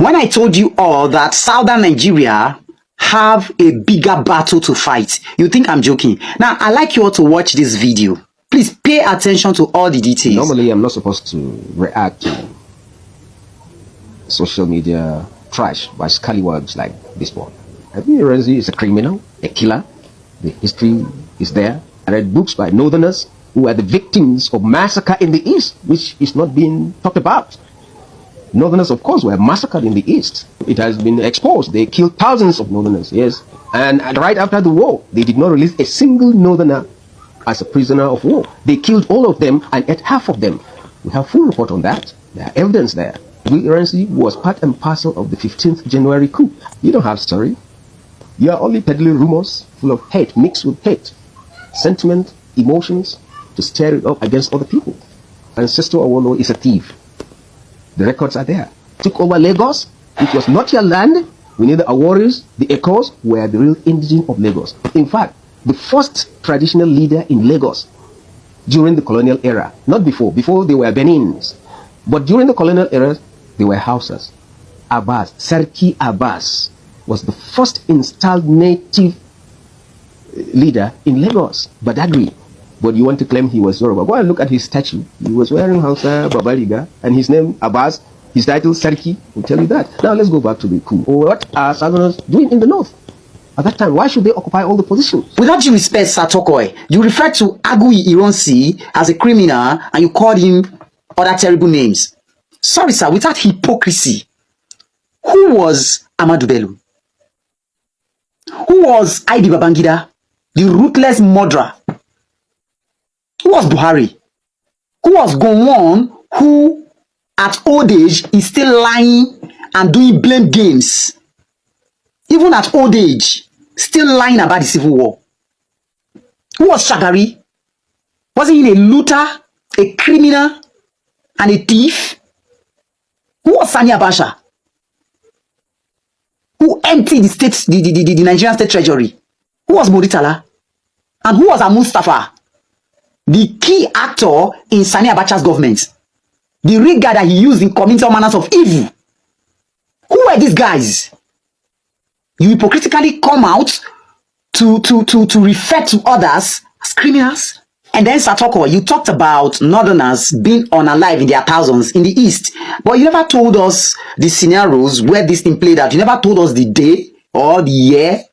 When I told you all that southern Nigeria have a bigger battle to fight, you think I'm joking. Now, I'd like you all to watch this video. Please pay attention to all the details. Normally, I'm not supposed to react to social media trash by scallywags like this one. I think Renzi is a criminal, a killer. The history is there. I read books by northerners who are the victims of massacre in the East, which is not being talked about. Northerners, of course, were massacred in the East. It has been exposed. They killed thousands of northerners, yes. And right after the war, they did not release a single northerner as a prisoner of war. They killed all of them and ate half of them. We have full report on that. There are evidence there. Renzi was part and parcel of the 15th January coup. You don't have story. You are only peddling rumors full of hate, mixed with hate, sentiment, emotions, to stir it up against other people. Ancestor Awolo is a thief. The records are there. Took over Lagos. It was not your land. We need the Aworis, the Ekos, were the real indigenous of Lagos. In fact, the first traditional leader in Lagos during the colonial era, not before. Before they were Benins. But during the colonial era, they were Hausas. Abbas, Serki Abbas, was the first installed native leader in Lagos, Badagry. But you want to claim he was Yoruba. Go and look at his statue. He was wearing Hausa Babariga, and his name Abbas, his title Serki, will tell you that. Now let's go back to the coup. What are Southerners doing in the north? At that time, why should they occupy all the positions? Without due respect, Sir Tokoy, you refer to Agui Ironsi as a criminal and you called him other terrible names. Sorry, sir, without hypocrisy, who was Amadou Bello? Who was Idi Babangida, the ruthless murderer? Who was Buhari? Who was Gowon, who at old age is still lying and doing blame games? Even at old age, still lying about the civil war. Who was Shagari? Wasn't he a looter, a criminal, and a thief? Who was Sani Abacha? Who emptied the state, the Nigerian state treasury? Who was Muritala? And who was Mustafa? The key actor in Sani Abacha's government. The rig guy that he used in committing all manners of evil. Who were these guys? You hypocritically come out to refer to others as criminals. And then, Satoko, you talked about northerners being unalive in their thousands in the east. But you never told us the scenarios where this thing played out. You never told us the day or the year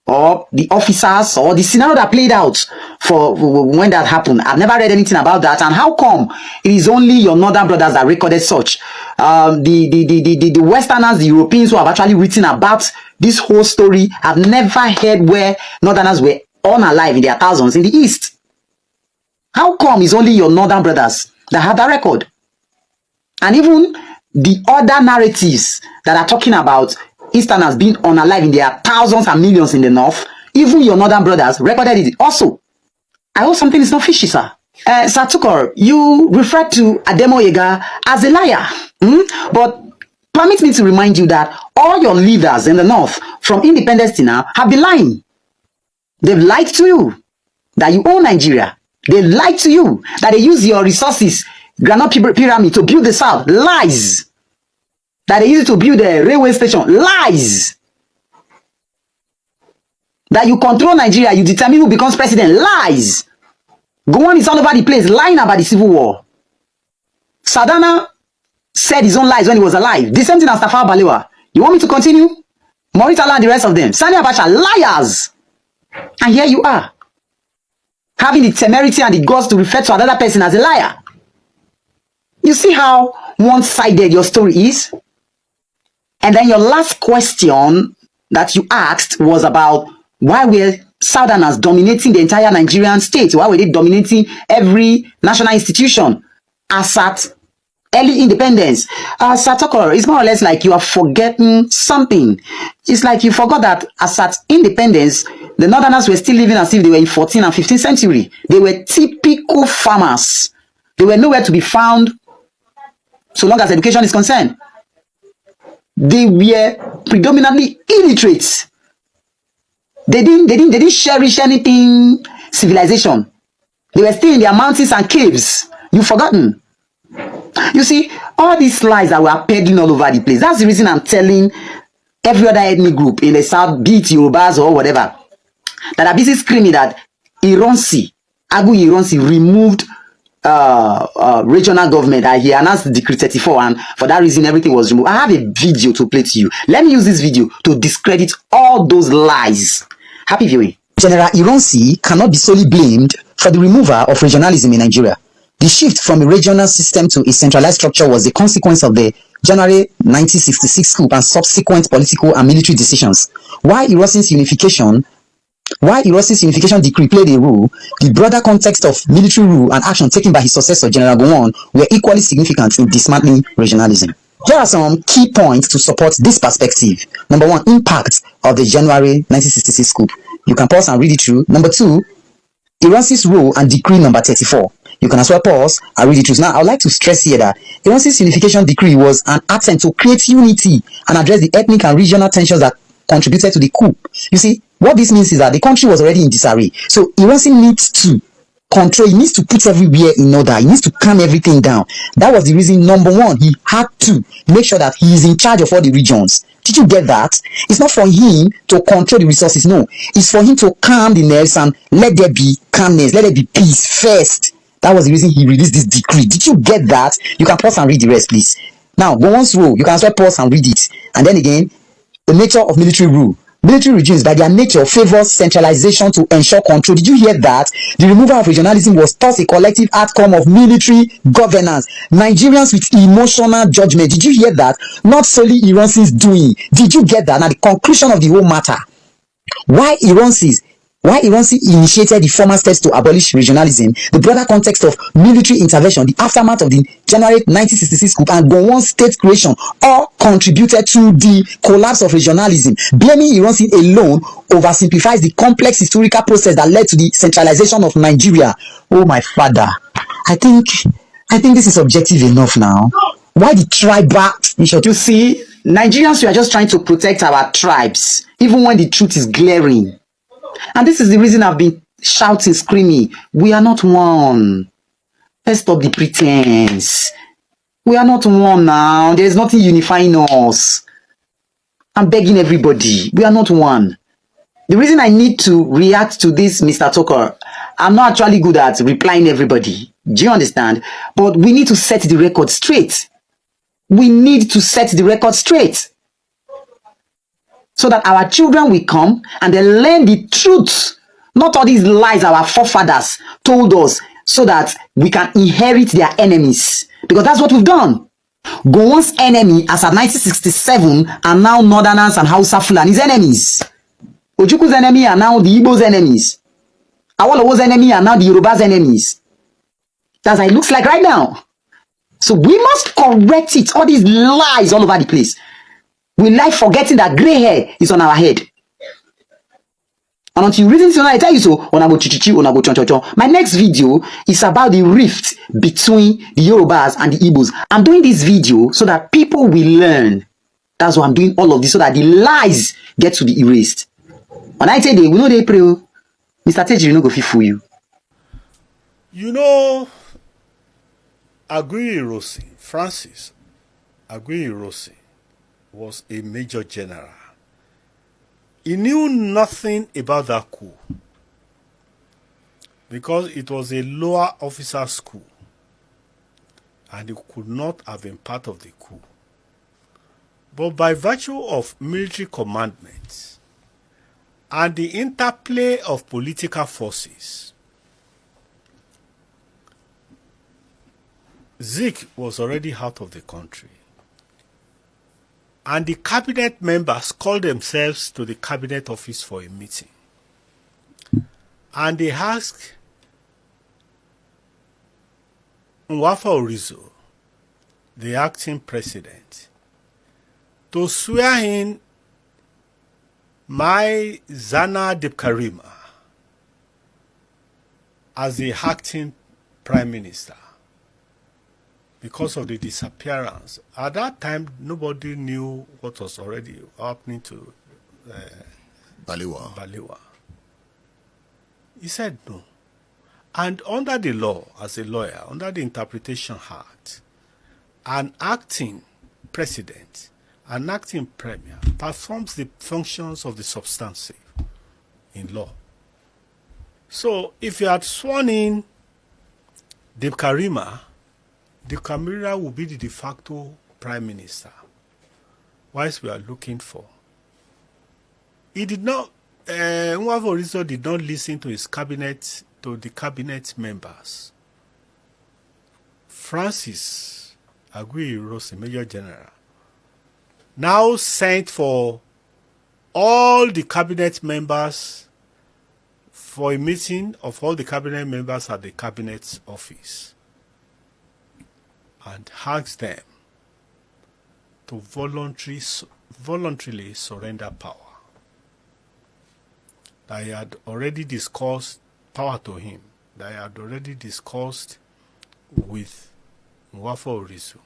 or the officers or the scenario that played out for when that happened. I've never read anything about that. And how come it is only your northern brothers that recorded such? The Westerners, the Europeans who have actually written about this whole story, have never heard where northerners were unalive in their thousands in the east. How come it's only your northern brothers that have that record? And even the other narratives that are talking about Easterners being unalive in their thousands and millions in the north, even your northern brothers recorded it also. I hope something is not fishy, sir. Sir Tukor, you referred to Ademo Yega as a liar. But permit me to remind you that all your leaders in the north, from independence to now, have been lying. They've lied to you that you own Nigeria. They lied to you that they use your resources, Granite Pyramid, to build the south. Lies. That they use it to build a railway station. Lies. That you control Nigeria, you determine who becomes president. Lies. Gowon is all over the place lying about the civil war. Sadana said his own lies when he was alive. The same thing as Tafawa Balewa. You want me to continue? Muritala and the rest of them. Sani Abacha, liars. And here you are, having the temerity and the guts to refer to another person as a liar. You see how one-sided your story is? And then your last question that you asked was about why were Southerners dominating the entire Nigerian state? Why were they dominating every national institution as at early independence? Satokor, it's more or less like you are forgetting something. It's like you forgot that as at independence, the Northerners were still living as if they were in 14th and 15th century. They were typical farmers. They were nowhere to be found so long as education is concerned. They were predominantly illiterate. They didn't cherish anything civilization. They were still in their mountains and caves. You've forgotten. You see, all these lies that we are peddling all over the place, that's the reason I'm telling every other ethnic group in the South, be it Yorubas or whatever, that are busy screaming that Ironsi, Agu Ironsi removed regional government, and he announced the Decree 34, and for that reason everything was removed. I have a video to play to you. Let me use this video to discredit all those lies. Happy viewing. General Ironsi cannot be solely blamed for the removal of regionalism in Nigeria. The shift from a regional system to a centralized structure was the consequence of the January 1966 coup and subsequent political and military decisions. While Irosi's unification decree played a role, the broader context of military rule and action taken by his successor, General Gowon, were equally significant in dismantling regionalism. Here are some key points to support this perspective. Number one, impact of the January 1966 coup. You can pause and read it through. Number two, Ironsi's role and decree number 34. You can as well pause and read it through. Now, I would like to stress here that Ironsi's unification decree was an attempt to create unity and address the ethnic and regional tensions that contributed to the coup. You see, what this means is that the country was already in disarray. So Ironsi needs to control, he needs to put everywhere in order, he needs to calm everything down. That was the reason, number one, he had to make sure that he is in charge of all the regions. Did you get that? It's not for him to control the resources, no. It's for him to calm the nerves and let there be calmness, let there be peace first. That was the reason he released this decree. Did you get that? You can pause and read the rest, please. Now, Gowon's rule, you can also pause and read it. And then again, the nature of military rule. Military regimes, by their nature, favor centralization to ensure control. Did you hear that? The removal of regionalism was thus a collective outcome of military governance. Nigerians with emotional judgment. Did you hear that? Not solely Ironsi's doing. Did you get that? Now, the conclusion of the whole matter. Why Ironsi initiated the formal steps to abolish regionalism, the broader context of military intervention, the aftermath of the January 1966 coup, and Gowon's state creation all contributed to the collapse of regionalism. Blaming Ironsi alone oversimplifies the complex historical process that led to the centralization of Nigeria. Oh my father, I think this is objective enough now. Why the tribal? You see, Nigerians, we are just trying to protect our tribes, even when the truth is glaring. And this is the reason I've been shouting, screaming, we are not one. Let's stop the pretense. We are not one now. There is nothing unifying us. I'm begging everybody. We are not one. The reason I need to react to this, Mr. Tucker, I'm not actually good at replying everybody. Do you understand? But we need to set the record straight. We need to set the record straight, so that our children will come and they learn the truth, not all these lies our forefathers told us, so that we can inherit their enemies. Because that's what we've done. Gowon's enemy as at 1967 are now Northerners and Hausa Fulani's enemies. Ojuku's enemy are now the Igbo's enemies. Awolowo's enemy are now the Yoruba's enemies. That's how it looks like right now. So we must correct it. All these lies all over the place. We like forgetting that gray hair is on our head. And until you reason so, I tell you so, my next video is about the rift between the Yorubas and the Igbos. I'm doing this video so that people will learn. That's why I'm doing all of this, so that the lies get to be erased. When I tell you, we know they pray, Mr. Teji, no go fit fool you. You know, Francis Aguiyi-Ironsi was a major general. He knew nothing about that coup because it was a lower officer school and he could not have been part of the coup. But by virtue of military commandments and the interplay of political forces, Zik was already out of the country. And the cabinet members called themselves to the cabinet office for a meeting. And they asked Nwafa Orizo, the acting president, to swear in Mai Zana Debkarima as the acting prime minister, because of the disappearance. At that time, nobody knew what was already happening to Baliwa. He said no. And under the law, as a lawyer, under the Interpretation Act, an acting president, an acting premier, performs the functions of the substantive in law. So if you had sworn in Deb Karima will be the de facto prime minister, whilst we are looking for. He did not, Nwafo Orizo did not listen to his cabinet, to the cabinet members. Francis Fajuyi, Major General, now sent for all the cabinet members for a meeting of all the cabinet members at the cabinet office and asked them to voluntarily surrender power. I had already discussed power to him, that I had already discussed with Nwafo Orizo.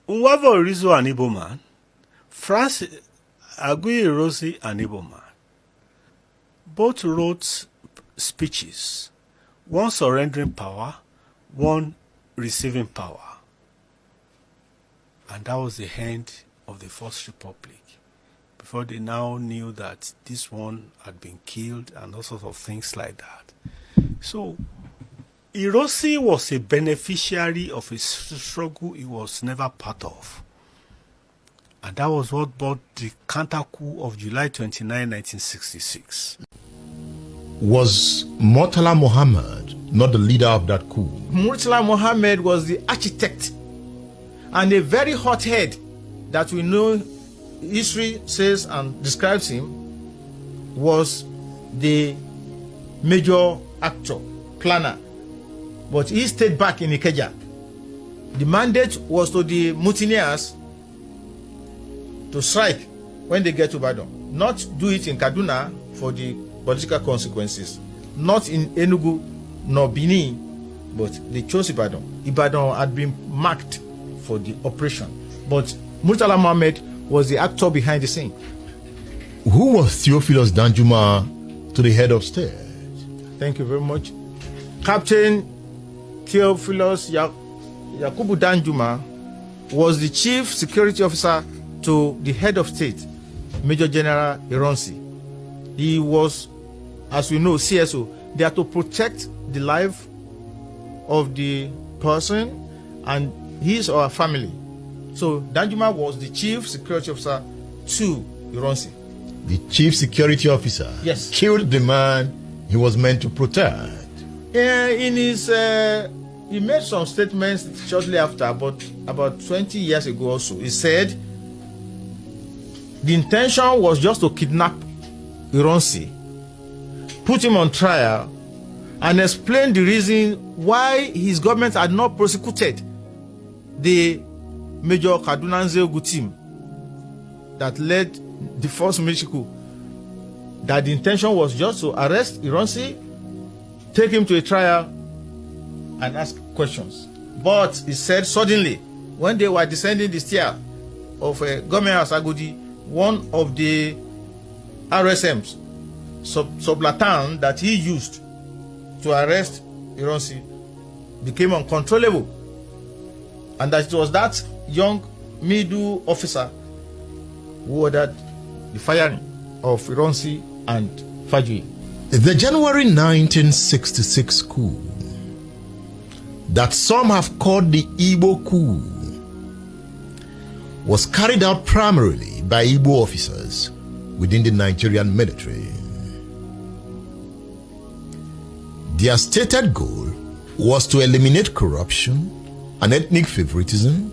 Nwafo Orizo, an Igbo man, Francis Fajuyi, an Igbo man, both wrote speeches, one surrendering power, one receiving power. And that was the end of the First Republic. Before they now knew that this one had been killed and all sorts of things like that. So, Ironsi was a beneficiary of a struggle he was never part of. And that was what brought the counter coup of July 29, 1966. Was Murtala Muhammad not the leader of that coup? Murtala Muhammad was the architect and a very hothead that we know history says and describes him, was the major actor, planner. But he stayed back in Ikeja. The mandate was to the mutineers to strike when they get to Ibadan. Not do it in Kaduna for the political consequences. Not in Enugu nor Benin, but they chose Ibadan. Ibadan had been marked for the operation. But Murtala Muhammad was the actor behind the scene. Who was Theophilus Danjuma to the head of state? Thank you very much. Captain Theophilus Yakubu Danjuma was the chief security officer to the head of state, Major General Ironsi. He was, as we know, CSO. They are to protect the life of the person and his or her family. So Danjuma was the chief security officer to Ironsi. The chief security officer, yes, killed the man he was meant to protect. In his, he made some statements shortly after, about 20 years ago or so. He said the intention was just to kidnap Ironsi, put him on trial, and explain the reason why his government had not prosecuted the Major Kaduna Nzeogu team that led the first military coup. That the intention was just to arrest Ironsi, take him to a trial, and ask questions. But he said suddenly, when they were descending the stair of Government House Agodi, one of the RSMs, subaltern that he used to arrest Ironsi, became uncontrollable. And that it was that young middle officer who ordered the firing of Ironsi and Fajuyi. The January 1966 coup, that some have called the Igbo coup, was carried out primarily by Igbo officers within the Nigerian military. Their stated goal was to eliminate corruption and ethnic favoritism,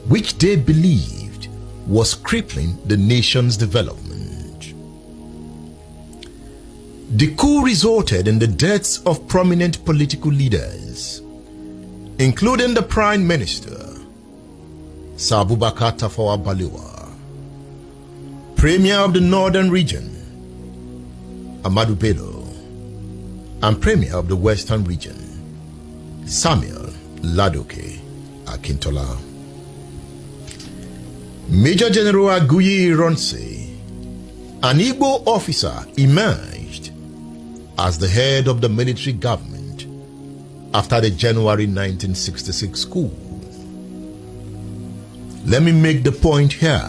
which they believed was crippling the nation's development. The coup resulted in the deaths of prominent political leaders, including the Prime Minister, Sir Abubakar Tafawa Balewa, Premier of the Northern Region, Ahmadu Bello, and Premier of the Western Region, Samuel Ladoke Akintola. Major General Fajuyi Ironsi, an Igbo officer, emerged as the head of the military government after the January 1966 coup. Let me make the point here.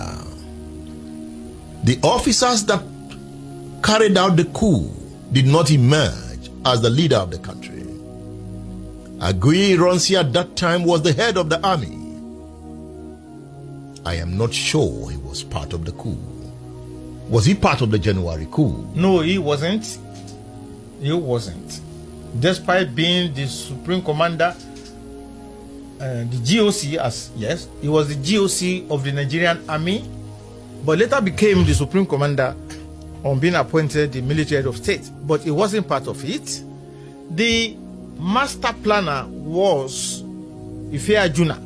The officers that carried out the coup did not emerge as the leader of the country. Fajuyi Ironsi at that time was the head of the army. I am not sure he was part of the coup. Was he part of the January coup? No, he wasn't. He wasn't. Despite being the supreme commander, the GOC, yes, he was the GOC of the Nigerian army, but later became the supreme commander on being appointed the military head of state. But he wasn't part of it. The master planner was Ife Ajuna,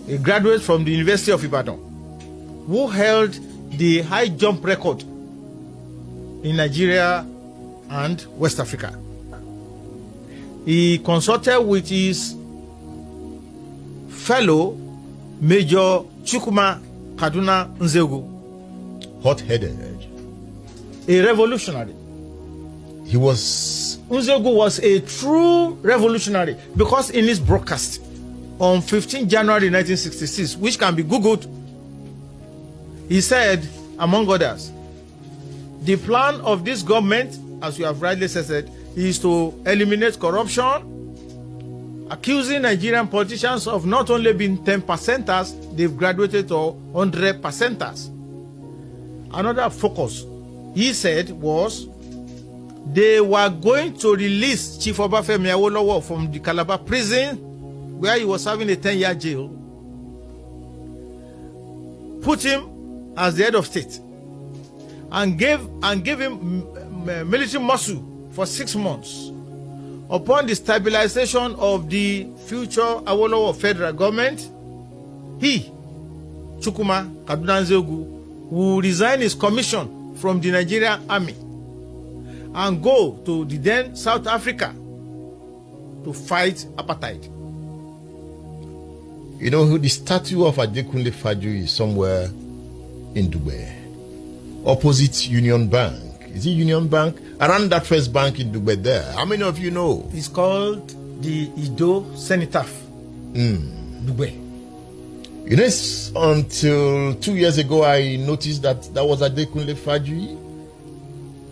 a graduate from the University of Ibadan, who held the high jump record in Nigeria and West Africa. He consulted with his fellow Major Chukwuma Kaduna Nzegu, Hot-headed. a revolutionary. Nzegu was a true revolutionary, because in his broadcast on 15 January 1966, which can be Googled, he said, among others, the plan of this government, as you have rightly said, is to eliminate corruption, accusing Nigerian politicians of not only being 10%ers, they've graduated to 100%ers. Another focus, he said, was they were going to release Chief Obafemi Awolowo from the Calabar prison, where he was serving a 10-year jail, put him as the head of state, and give him military muscle for 6 months. Upon the stabilization of the future Awolowo federal government, he, Chukwuma Kaduna Nzegu, will resign his commission from the Nigerian army and go to the then South Africa to fight apartheid. You know, the statue of Colonel Fajuyi is somewhere in Dubai, opposite Union Bank. Is it Union Bank? Around that first bank in Dubai there. How many of you know? It's called the Ido Cenotaph, Dubai. You know, it's until 2 years ago I noticed that was Colonel Fajuyi.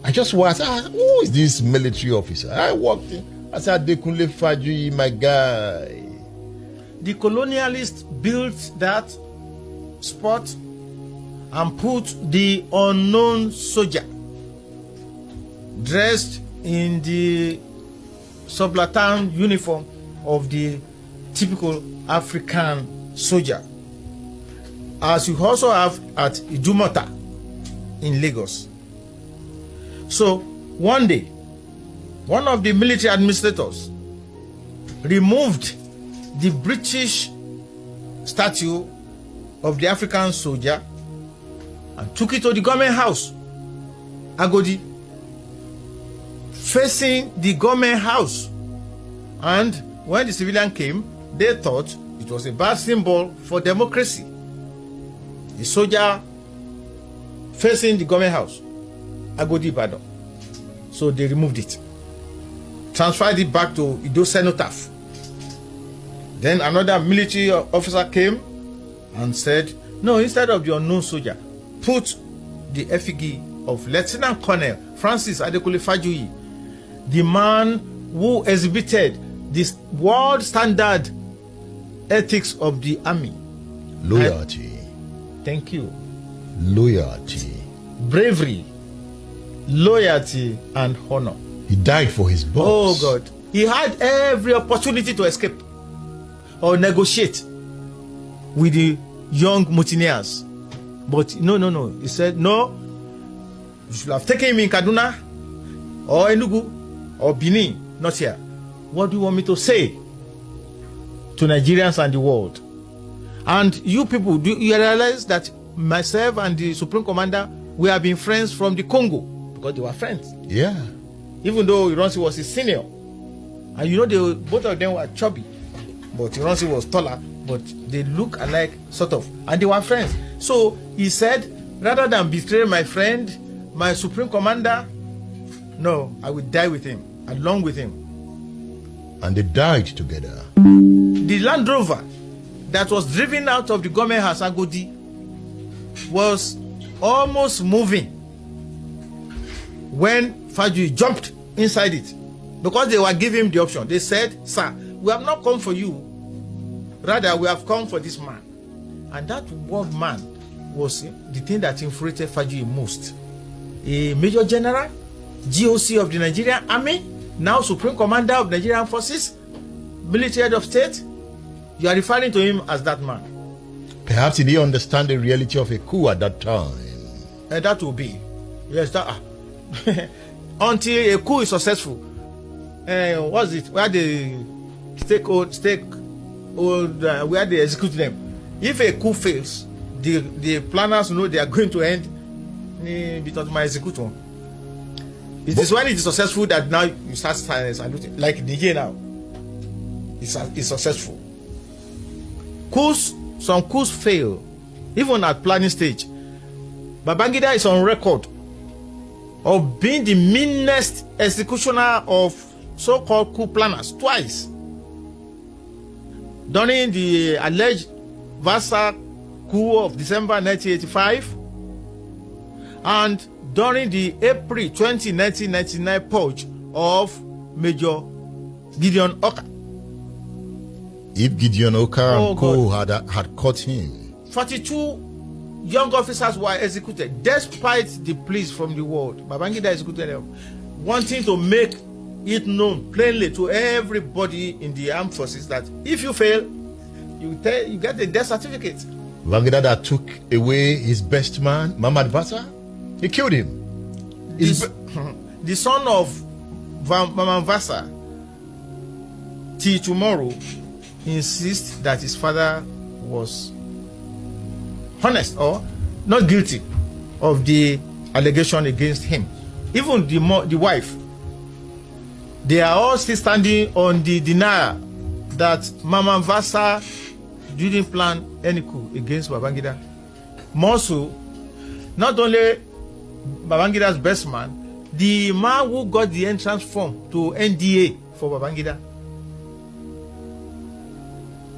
I just was, who is this military officer? I walked in, I said, Colonel Fajuyi, my guy. The colonialists built that spot and put the unknown soldier dressed in the subaltern uniform of the typical African soldier, as you also have at Idumota in Lagos. So one day, one of the military administrators removed the British statue of the African soldier and took it to the government house, Agodi, facing the government house. And when the civilian came, they thought it was a bad symbol for democracy. The soldier facing the government house, Agodi Ibadan. So they removed it, transferred it back to Ido Cenotaph. Then another military officer came and said, no, instead of the unknown soldier, put the effigy of Lieutenant Colonel Francis Adekunle Fajuyi, the man who exhibited this world standard ethics of the army. Loyalty. Thank you. Loyalty. Bravery, loyalty, and honor. He died for his boss. Oh God. He had every opportunity to escape or negotiate with the young mutineers. But no. He said, no, you should have taken him in Kaduna or Enugu or Benin, not here. What do you want me to say to Nigerians and the world? And you people, do you realize that myself and the Supreme Commander, we have been friends from the Congo, because they were friends. Yeah. Even though Ironsi was his senior. And you know, both of them were chubby. But Ironsi was taller, but they look alike, sort of. And they were friends. So he said, rather than betray my friend, my Supreme Commander, no, I will die with him, along with him. and they died together. The Land Rover that was driven out of the government house Agodi was almost moving when Fajuyi jumped inside it, because they were giving him the option. They said, "Sir, we have not come for you, rather we have come for this man." And that one man was the thing that infuriated Fajuyi most. A major general, GOC of the Nigerian Army, now Supreme Commander of Nigerian Forces, military head of state. You are referring to him as that man. Perhaps he didn't understand the reality of a coup at that time. And that will be. Yes, that. Until a coup is successful. What's it? Where they where they execute them. If a coup fails, the planners know they are going to end because my execution. It is when it is successful that now you start saluting. Like Niger now. It's successful. Coups, some coups fail, even at planning stage. Babangida is on record of being the meanest executioner of so-called coup planners twice. During the alleged Vasa coup of December 1985 and during the April 20, 1999 purge of Major Gideon Oka. If Gideon Oka and co had caught him. 42 young officers were executed despite the pleas from the world. Babangida executed them, wanting to make it known plainly to everybody in the armed forces that if you fail, you get the death certificate. Babangida that took away his best man, Mamad Vasa, he killed him. The son of Mamad Vasa, till tomorrow, insists that his father was honest or not guilty of the allegation against him. Even the wife, they are all still standing on the denial that Mama Vasa didn't plan any coup against Babangida. More so, not only Babangida's best man, the man who got the entrance form to NDA for Babangida.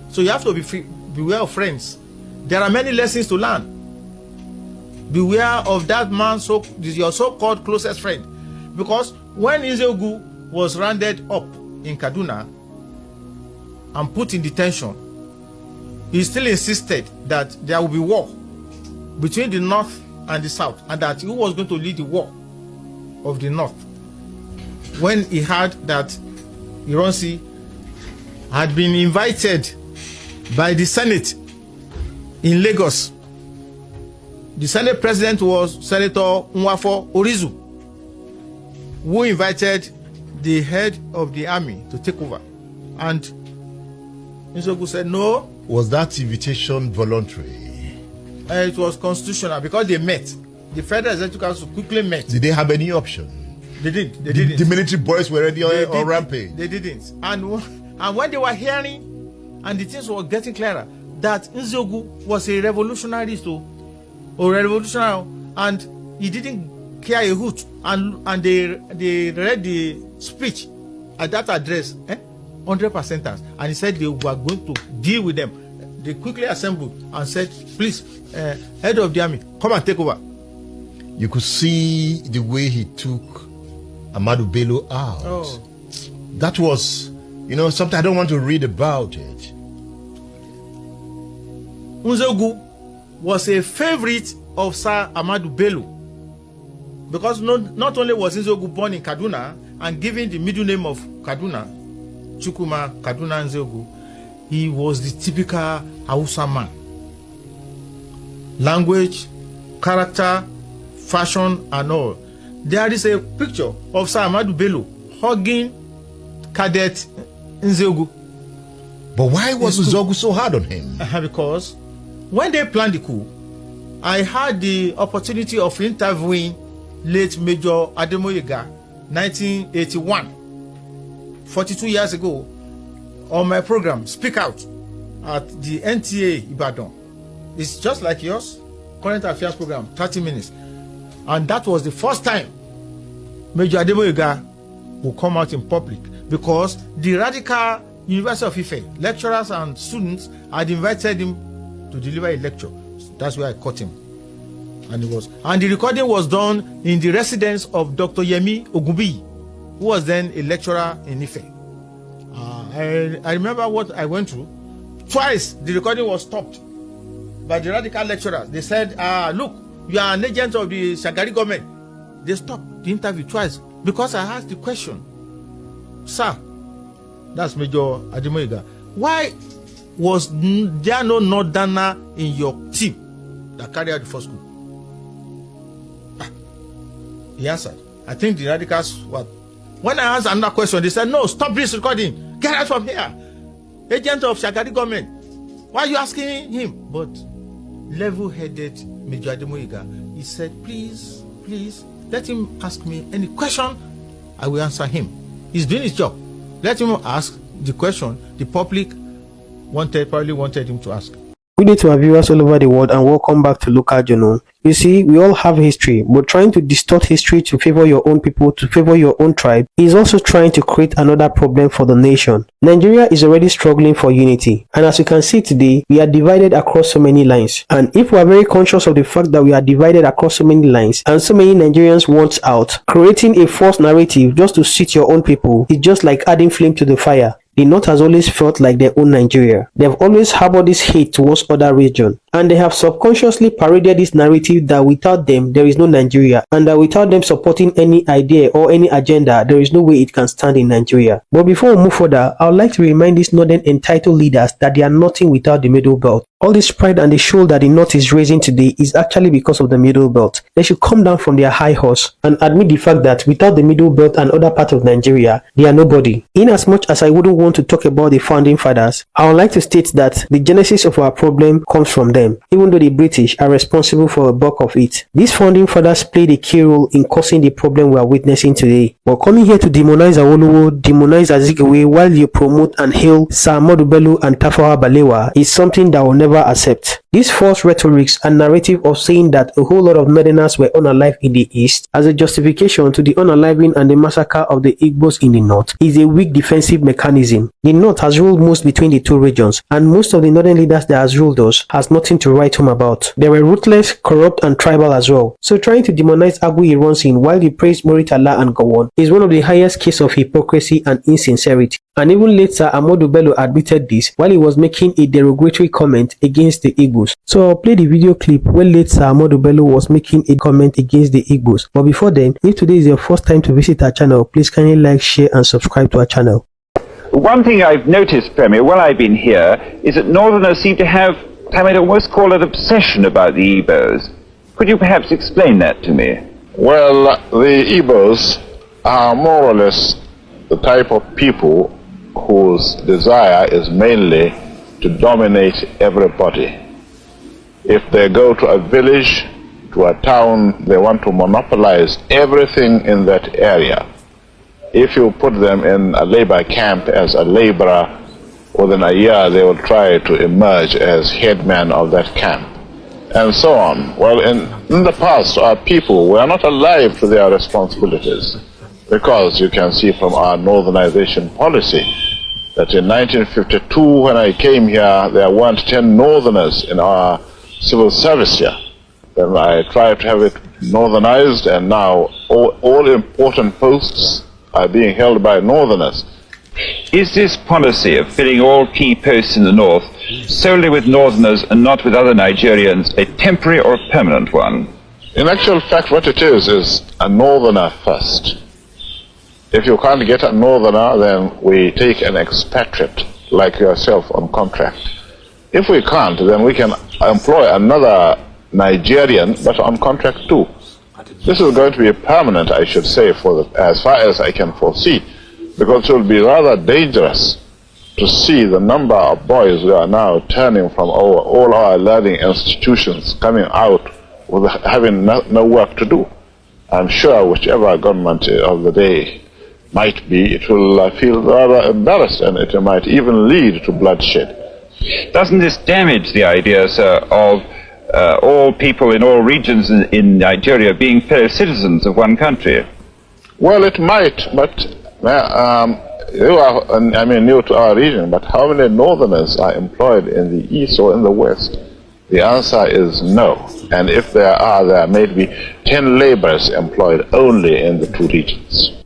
So you have to beware of friends. There are many lessons to learn. Beware of that man, your so-called closest friend. Because when Nzeogwu was rounded up in Kaduna and put in detention, he still insisted that there will be war between the North and the South, and that he was going to lead the war of the North. When he heard that Ironsi had been invited by the Senate in Lagos. The Senate president was Senator Nwafo Orizu, who invited the head of the army to take over. And Nzeogwu said no. Was that invitation voluntary? It was constitutional because they met. The Federal Executive Council quickly met. Did they have any option? They didn't. They didn't. The military boys were already on rampage. They didn't. And when they were hearing, and the things were getting clearer, that Nzeogwu was a revolutionary and he didn't care a hoot. And they read the speech at that address, 100%, and he said they were going to deal with them. They quickly assembled and said, please, head of the army, come and take over. You could see the way he took Ahmadu Bello out. Oh. That was, something I don't want to read about it. Nzeogwu was a favorite of Sir Ahmadu Bello, because not only was Nzeogwu born in Kaduna and given the middle name of Kaduna, Chukwuma Kaduna Nzeogwu, he was the typical Hausa man. Language, character, fashion, and all. There is a picture of Sir Ahmadu Bello hugging Cadet Nzeogwu. But why was Nzeogwu so hard on him? Because when they planned the coup, I had the opportunity of interviewing late Major Ademoyega, 1981, 42 years ago, on my program, Speak Out, at the NTA Ibadan. It's just like yours, current affairs program, 30 minutes. And that was the first time Major Ademoyega will come out in public. because the radical University of Ife lecturers and students had invited him to deliver a lecture. That's where I caught him. And the recording was done in the residence of Dr. Yemi Ogunbiyi, who was then a lecturer in Ife. I remember what I went through. Twice the recording was stopped by the radical lecturers. They said, look, you are an agent of the Shagari government. They stopped the interview twice because I asked the question, sir, that's Major Adimoiga, why was there no northerner in your team that carried out the first coup? He answered. I think the radicals, when I asked another question, they said, no, stop this recording. Get out from here. Agent of Shagari government. Why are you asking him? But level-headed Major Adimoiga, he said, please, let him ask me any question. I will answer him. He's doing his job. Let him ask the question the public probably wanted him to ask. Good day to our viewers all over the world and welcome back to Local Journal. You see, we all have history, but trying to distort history to favor your own people, to favor your own tribe, is also trying to create another problem for the nation. Nigeria is already struggling for unity, and as you can see today, we are divided across so many lines. And if we are very conscious of the fact that we are divided across so many lines, and so many Nigerians want out, creating a false narrative just to suit your own people is just like adding flame to the fire. The North has always felt like their own Nigeria. They have always harbored this hate towards other regions, and they have subconsciously paraded this narrative that without them there is no Nigeria, and that without them supporting any idea or any agenda there is no way it can stand in Nigeria. But before we move further, I would like to remind these northern entitled leaders that they are nothing without the Middle Belt. All this pride and the shoulder that the North is raising today is actually because of the Middle Belt. They should come down from their high horse and admit the fact that without the Middle Belt and other parts of Nigeria, they are nobody. In as much as I wouldn't want to talk about the founding fathers, I would like to state that the genesis of our problem comes from them, even though the British are responsible for a bulk of it. These founding fathers played a key role in causing the problem we are witnessing today. But coming here to demonize Awolowo, demonize Azikiwe while you promote and hail Sir Ahmadu Bello and Tafawa Balewa is something that will never accept. This false rhetorics and narrative of saying that a whole lot of northerners were unalive in the east as a justification to the unaliving and the massacre of the Igbos in the north is a weak defensive mechanism. The north has ruled most between the two regions, and most of the northern leaders that has ruled us has nothing to write home about. They were ruthless, corrupt and tribal as well. So trying to demonize Agu Ironsin while you praise Moritala and Gowon is one of the highest cases of hypocrisy and insincerity. And even later, Ahmadu Bello admitted this while he was making a derogatory comment against the Igbos. So I'll play the video clip where later Ahmadu Bello was making a comment against the Igbos. But before then, if today is your first time to visit our channel, please kindly like, share and subscribe to our channel. One thing I've noticed, Premier, while I've been here, is that Northerners seem to have, I might almost call it, obsession about the Igbos. Could you perhaps explain that to me? Well, the Igbos are more or less the type of people whose desire is mainly to dominate everybody. If they go to a village, to a town, they want to monopolize everything in that area. If you put them in a labor camp as a laborer, within a year they will try to emerge as headman of that camp, and so on. Well, in the past, our people were not alive to their responsibilities, because you can see from our northernization policy that in 1952, when I came here, there weren't 10 northerners in our civil service here. Then I tried to have it northernized, and now all important posts are being held by northerners. Is this policy of filling all key posts in the north solely with northerners and not with other Nigerians a temporary or a permanent one? In actual fact, what it is a northerner first. If you can't get a northerner, then we take an expatriate like yourself on contract. If we can't, then we can employ another Nigerian, but on contract too. This is going to be permanent, I should say, as far as I can foresee, because it will be rather dangerous to see the number of boys who are now turning from all our learning institutions coming out with having no work to do. I'm sure whichever government of the day might be, it will feel rather embarrassed, and it might even lead to bloodshed. Doesn't this damage the idea, sir, of all people in all regions in Nigeria being fellow citizens of one country? Well, it might, but you are, I mean, new to our region, but how many northerners are employed in the east or in the west? The answer is no. And if there are, there may be 10 laborers employed only in the two regions.